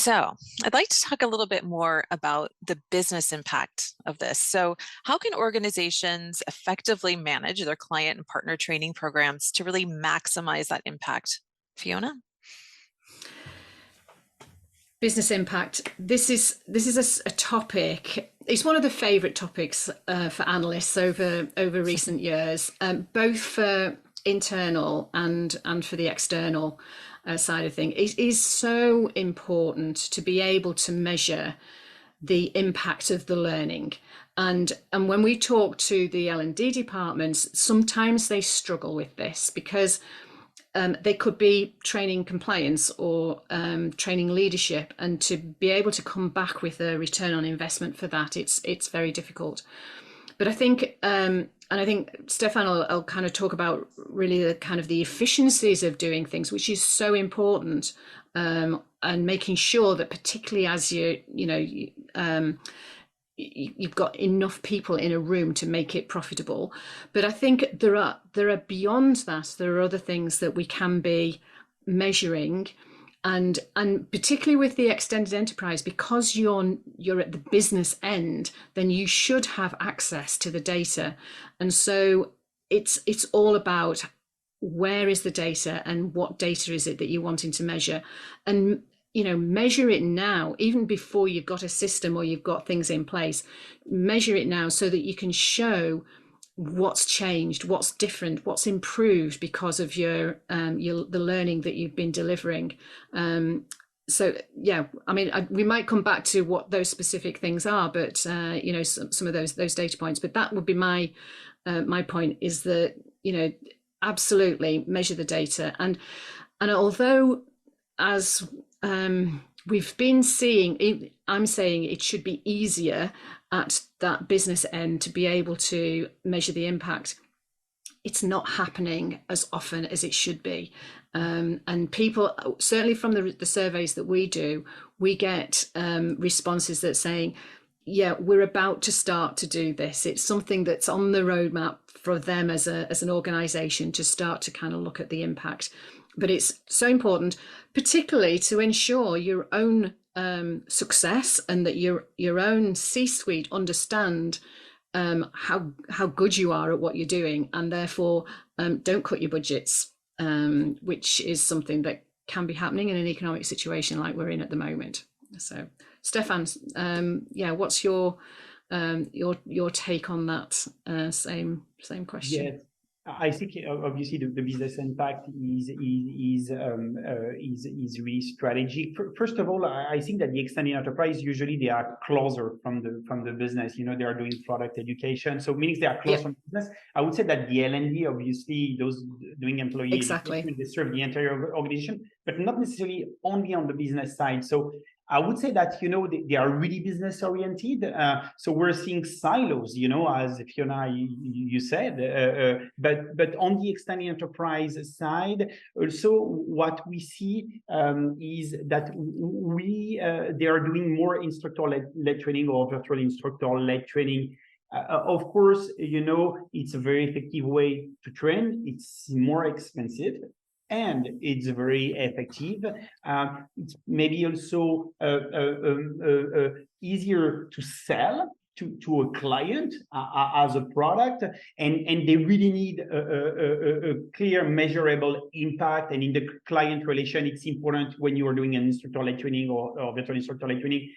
So, I'd like to talk a little bit more about the business impact of this. So, how can organizations effectively manage their client and partner training programs to really maximize that impact? Fiona? Business impact. This is a topic. It's one of the favourite topics for analysts over recent years, both for internal and for the external side of things. It is so important to be able to measure the impact of the learning. And when we talk to the L&D departments, sometimes they struggle with this because they could be training compliance or training leadership, and to be able to come back with a return on investment for that, it's very difficult. But I think, and I think Stefan will kind of talk about really the kind of the efficiencies of doing things, which is so important, and making sure that particularly as you've got enough people in a room to make it profitable. But I think there are beyond that, there are other things that we can be measuring, and particularly with the extended enterprise, because you're at the business end, then you should have access to the data. And so it's all about where is the data and what data is it that you're wanting to measure, and measure it now, even before you've got a system or you've got things in place. Measure it now so that you can show what's changed, what's different, what's improved because of the learning that you've been delivering. So yeah, I mean, we might come back to what those specific things are, but some of those data points. But that would be my point, is that absolutely measure the data. And although as we've been seeing, I'm saying it should be easier at that business end to be able to measure the impact. It's not happening as often as it should be. And people, certainly from the surveys that we do, we get responses that saying, yeah, we're about to start to do this. It's something that's on the roadmap for them as an organization to start to kind of look at the impact. But it's so important, particularly to ensure your own success, and that your own C-suite understand how good you are at what you're doing, and therefore don't cut your budgets, which is something that can be happening in an economic situation like we're in at the moment. So, Stefan, what's your take on that same question? Yeah. I think obviously the business impact is really strategic. First of all, I think that the extended enterprise, usually they are closer from the business. They are doing product education, so meaning they are close from business. I would say that the L&D, obviously, those doing employee education, they serve the entire organization, but not necessarily only on the business side. So I would say that, they are really business oriented. So we're seeing silos, as Fiona, you said, but on the extended enterprise side, also what we see is that they are doing more instructor-led training or virtual instructor-led training. Of course, it's a very effective way to train. It's more expensive, and it's very effective. It's maybe also easier to sell to a client as a product, and they really need a clear, measurable impact. And in the client relation, it's important when you are doing an instructor-led training or virtual instructor-led training.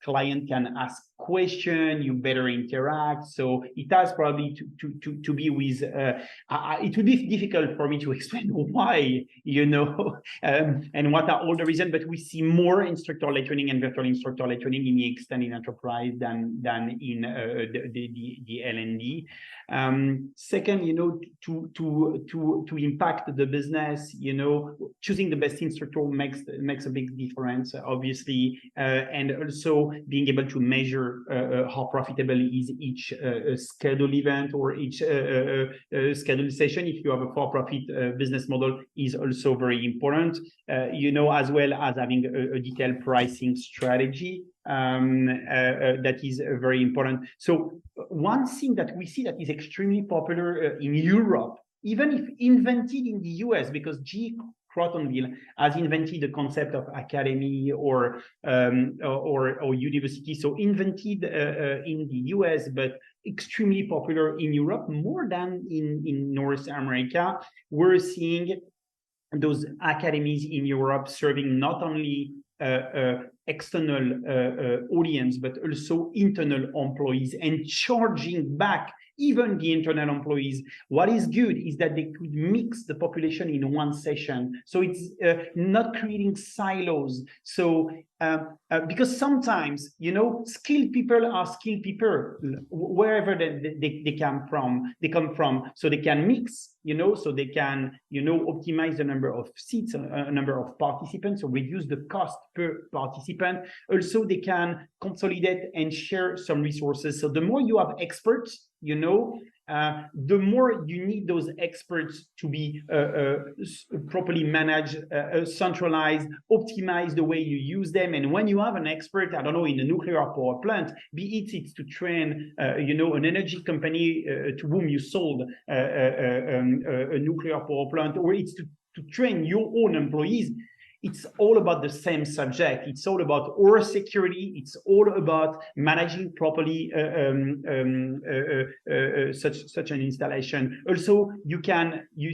Client can ask question, you better interact. So it has probably to be with. It would be difficult for me to explain why, and what are all the reasons. But we see more instructor-led training and virtual instructor-led training in the extended enterprise than in the L&D. Second, to impact the business, choosing the best instructor makes a big difference, obviously, and also being able to measure how profitable is each scheduled event or each scheduled session. If you have a for-profit business model, is also very important, as well as having a detailed pricing strategy. That is very important. So one thing that we see that is extremely popular in Europe even if invented in the US, because G. Crotonville has invented the concept of academy or university. So invented in the US, but extremely popular in Europe, more than in North America. We're seeing those academies in Europe serving not only external audience, but also internal employees, and charging back even the internal employees. What is good is that they could mix the population in one session. So it's not creating silos. So because sometimes, skilled people are skilled people wherever they come from. So they can mix, so they can, optimize the number of seats, a number of participants, or reduce the cost per participant. Also, they can consolidate and share some resources. So the more you have experts, the more you need those experts to be properly managed, centralized, optimize the way you use them. And when you have an expert, I don't know, in a nuclear power plant, be it's to train, an energy company to whom you sold a nuclear power plant, or it's to train your own employees. It's all about the same subject. It's all about our security. It's all about managing properly such an installation. Also, you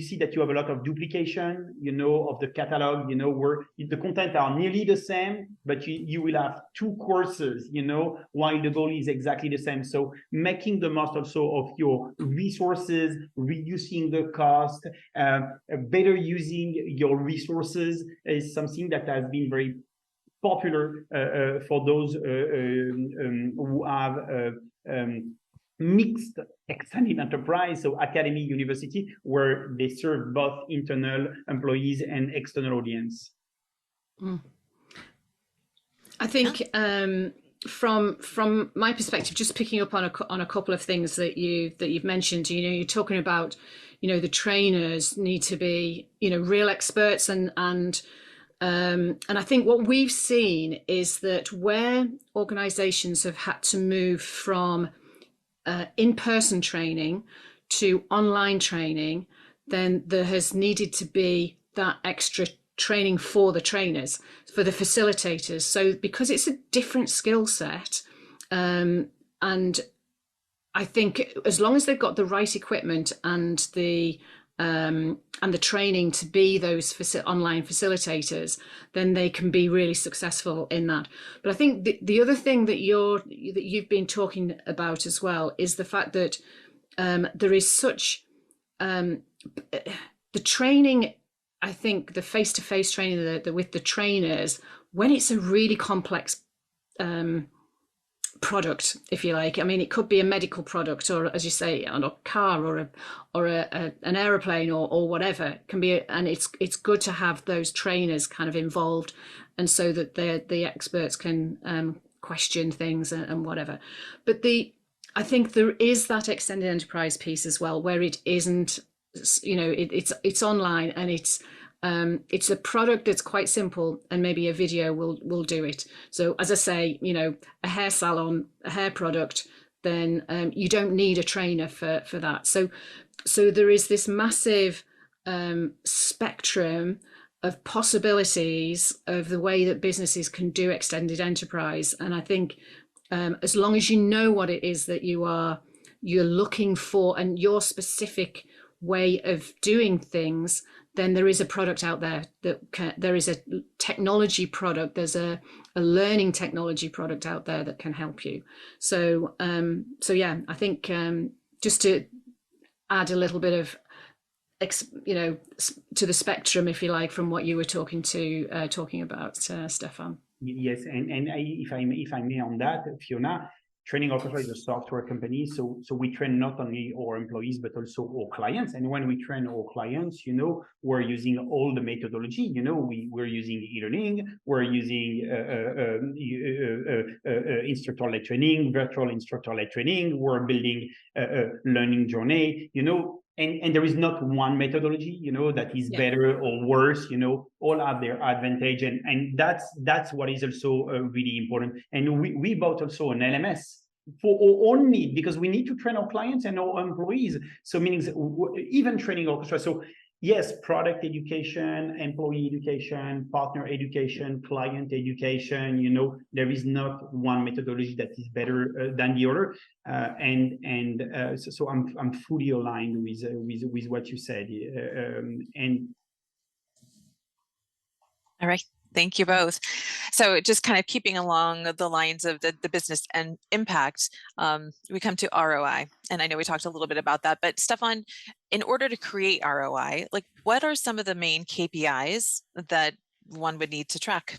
see that you have a lot of duplication, of the catalog, where the content are nearly the same, but you will have two courses, while the goal is exactly the same. So making the most also of your resources, reducing the cost, better using your resources is something that has been very popular for those who have mixed extended enterprise, so academy, university, where they serve both internal employees and external audience. I think from my perspective, just picking up on a couple of things that you've mentioned, you're talking about, the trainers need to be, real experts, and I think what we've seen is that where organizations have had to move from in-person training to online training, then there has needed to be that extra training for the trainers, for the facilitators. So because it's a different skill set, and I think as long as they've got the right equipment and the training to be those online facilitators, then they can be really successful in that. But I think the other thing that you've been talking about as well is the fact that there is such the training. I think the face-to-face training with the trainers, when it's a really complex product, if you like. I mean, it could be a medical product, or as you say, on a car, or an aeroplane, or whatever. It can be, and it's good to have those trainers kind of involved, and so that the experts can question things and whatever. But I think there is that extended enterprise piece as well, where it isn't, it's online, and it's a product that's quite simple, and maybe a video will do it. So as I say, a hair salon, a hair product, then you don't need a trainer for that. So there is this massive spectrum of possibilities of the way that businesses can do extended enterprise. And I think as long as you know what it is that you're looking for, and your specific way of doing things, then there is a product out there there is a technology product, there's a learning technology product out there that can help you. So yeah, I think just to add a little bit of to the spectrum, if you like, from what you were talking about, Stefan. Yes, and if I may on that, Fiona, Training Orchestra is a software company, so we train not only our employees but also our clients. And when we train our clients, we're using all the methodology. We're using e-learning, we're using instructor-led training, virtual instructor-led training. We're building a learning journey. And there is not one methodology, that is better or worse. All have their advantage, and that's what is also really important. And we bought also an LMS, for our own need, because we need to train our clients and our employees. So meaning even Training Orchestra. So yes, product education, employee education, partner education, client education, there is not one methodology that is better than the other. So I'm fully aligned with what you said. And all right. Thank you both. So just kind of keeping along the lines of the business and impact, we come to ROI. And I know we talked a little bit about that, but Stefan, in order to create ROI, like what are some of the main KPIs that one would need to track?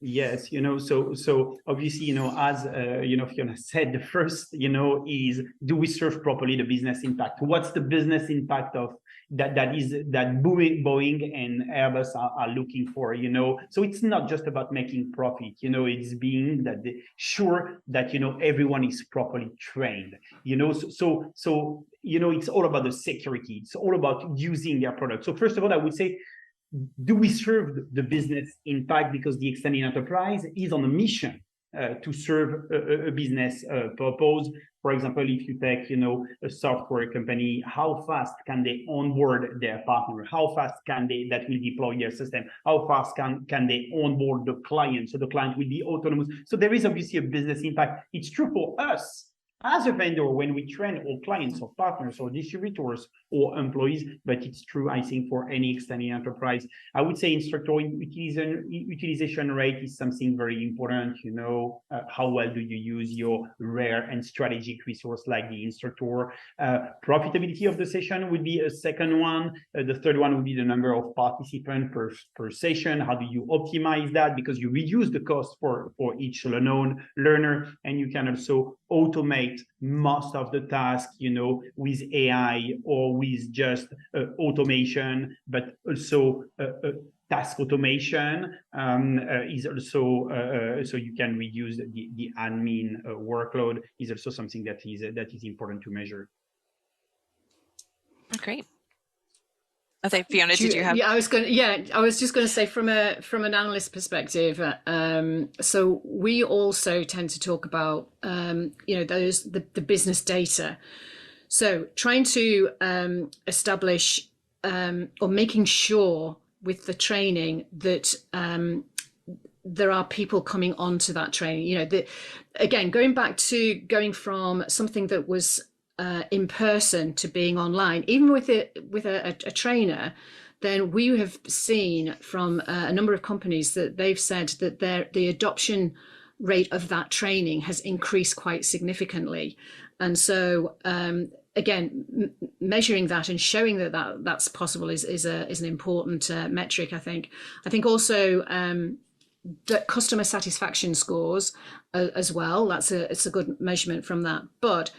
Yes, so obviously, as Fiona said, the first, is, do we serve properly the business impact? What's the business impact of that Boeing and Airbus are looking for? So it's not just about making profit. It's being sure that everyone is properly trained. So it's all about the security. It's all about using their product. So first of all, I would say, do we serve the business impact? Because the extended enterprise is on a mission to serve a business purpose. For example, if you take, a software company, how fast can they onboard their partner? How fast can that will deploy their system? How fast can they onboard the client? So the client will be autonomous. So there is obviously a business impact. It's true for us as a vendor when we train our clients or partners or distributors or employees, but it's true, I think, for any extended enterprise. I would say instructor utilization rate is something very important. How well do you use your rare and strategic resource like the instructor? Profitability of the session would be a second one. The third one would be the number of participants per session. How do you optimize that? Because you reduce the cost for each learner, and you can also automate most of the tasks, with AI or with just automation, but also task automation is also so you can reduce the admin workload is also something that is important to measure. Great. Okay, Fiona, did you have? Yeah, I was just going to say from an analyst perspective. So we also tend to talk about the business data. So trying to establish or making sure with the training that there are people coming onto that training. Again, going from something that was in person to being online, even with a trainer, then we have seen from a number of companies that they've said that the adoption rate of that training has increased quite significantly. And so again, measuring that and showing that's possible is an important metric. I think also the customer satisfaction scores as well. It's a good measurement from that. But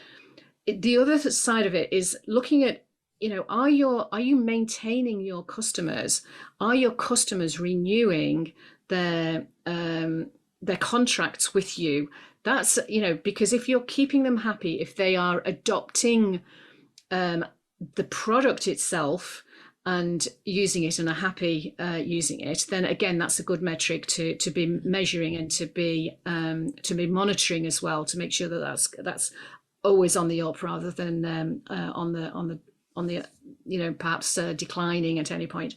the other side of it is looking at, are you maintaining your customers? Are your customers renewing their contracts with you? That's, because if you're keeping them happy, if they are adopting the product itself and using it and are happy using it, then again, that's a good metric to be measuring and to be monitoring as well, to make sure that that's always on the up rather than on the perhaps declining at any point.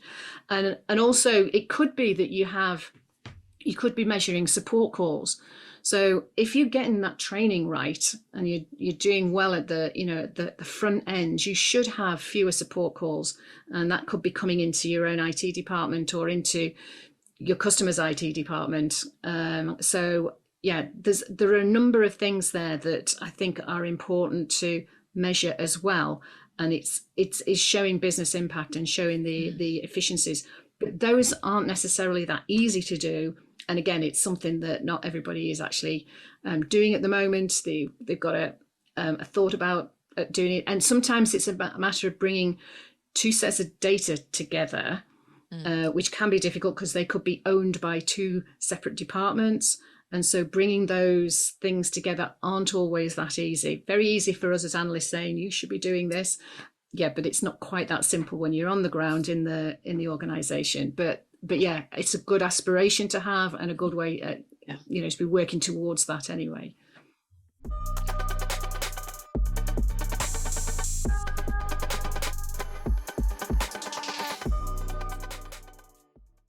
And also it could be that you could be measuring support calls. So if you're getting that training right and you're doing well at the front end, you should have fewer support calls, and that could be coming into your own IT department or into your customer's IT department. So yeah, there are a number of things there that I think are important to measure as well, and it's showing business impact and showing the efficiencies. But those aren't necessarily that easy to do, and again, it's something that not everybody is actually doing at the moment. They've got a thought about doing it, and sometimes it's a matter of bringing two sets of data together, which can be difficult because they could be owned by two separate departments. And so bringing those things together aren't always that easy. Very easy for us as analysts saying, you should be doing this. Yeah, but it's not quite that simple when you're on the ground in the organization. But yeah, it's a good aspiration to have and a good way, to be working towards that anyway.